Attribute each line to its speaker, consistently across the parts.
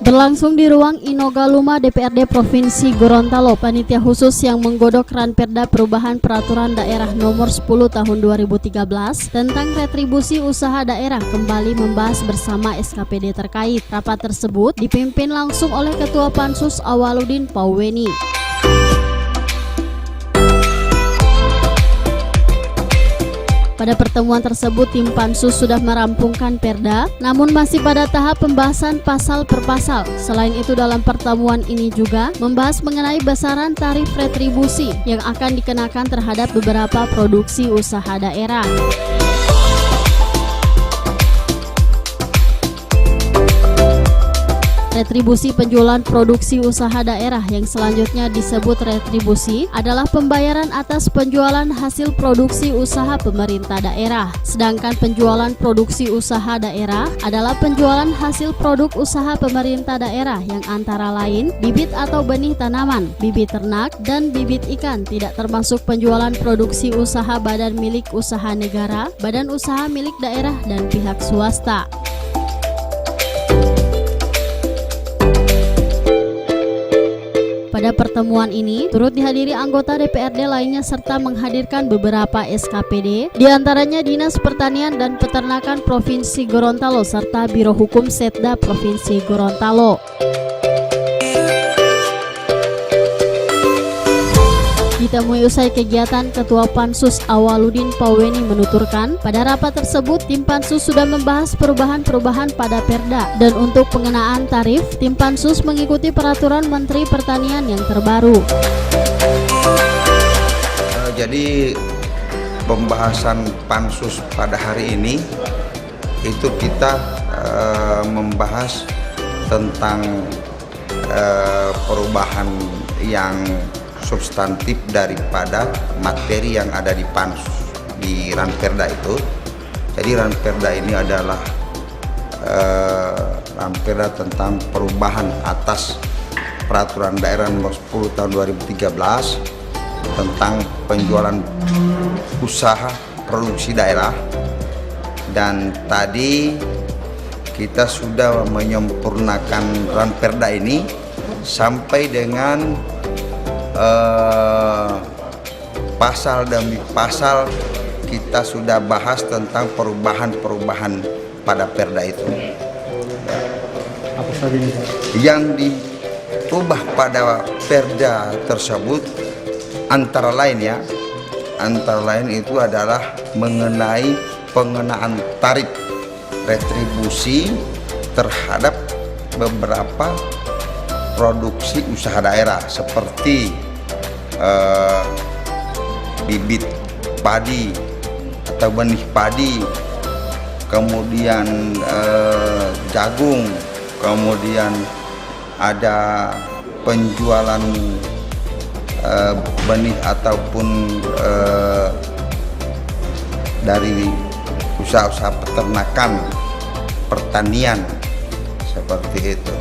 Speaker 1: Berlangsung di ruang Inogaluma DPRD Provinsi Gorontalo, panitia khusus yang menggodok Ranperda Perubahan Peraturan Daerah Nomor 10 Tahun 2013 tentang retribusi usaha daerah kembali membahas bersama SKPD terkait. Rapat tersebut dipimpin langsung oleh Ketua Pansus Awaludin Pauweni. Pada pertemuan tersebut, tim Pansus sudah merampungkan Perda, namun masih pada tahap pembahasan pasal per pasal. Selain itu, dalam pertemuan ini juga membahas mengenai besaran tarif retribusi yang akan dikenakan terhadap beberapa produksi usaha daerah. Retribusi penjualan produksi usaha daerah yang selanjutnya disebut retribusi adalah pembayaran atas penjualan hasil produksi usaha pemerintah daerah. Sedangkan penjualan produksi usaha daerah adalah penjualan hasil produk usaha pemerintah daerah yang antara lain bibit atau benih tanaman, bibit ternak, dan bibit ikan, tidak termasuk penjualan produksi usaha badan milik usaha negara, badan usaha milik daerah, dan pihak swasta. Pada pertemuan ini, turut dihadiri anggota DPRD lainnya serta menghadirkan beberapa SKPD, diantaranya Dinas Pertanian dan Peternakan Provinsi Gorontalo serta Biro Hukum Setda Provinsi Gorontalo. Ditemui usai kegiatan, Ketua Pansus Awaludin Pauweni menuturkan, pada rapat tersebut tim Pansus sudah membahas perubahan-perubahan pada Perda, dan untuk pengenaan tarif, tim Pansus mengikuti peraturan Menteri Pertanian yang terbaru.
Speaker 2: Jadi pembahasan Pansus pada hari ini itu kita membahas tentang perubahan yang substantif daripada materi yang ada di Pansus di Ranperda itu. Jadi Ranperda ini adalah Ranperda tentang perubahan atas Peraturan Daerah Nomor 10 Tahun 2013 tentang penjualan usaha produksi daerah. Dan tadi kita sudah menyempurnakan Ranperda ini sampai dengan pasal demi pasal kita sudah bahas tentang perubahan-perubahan pada Perda itu.
Speaker 3: Apa saja ini?
Speaker 2: Yang diubah pada Perda tersebut antara lain itu adalah mengenai pengenaan tarif retribusi terhadap beberapa produksi usaha daerah seperti bibit padi atau benih padi, kemudian jagung, kemudian ada penjualan benih ataupun dari usaha-usaha peternakan, pertanian, seperti itu.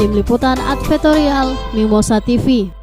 Speaker 1: Tim Liputan Advertorial Mimosa TV.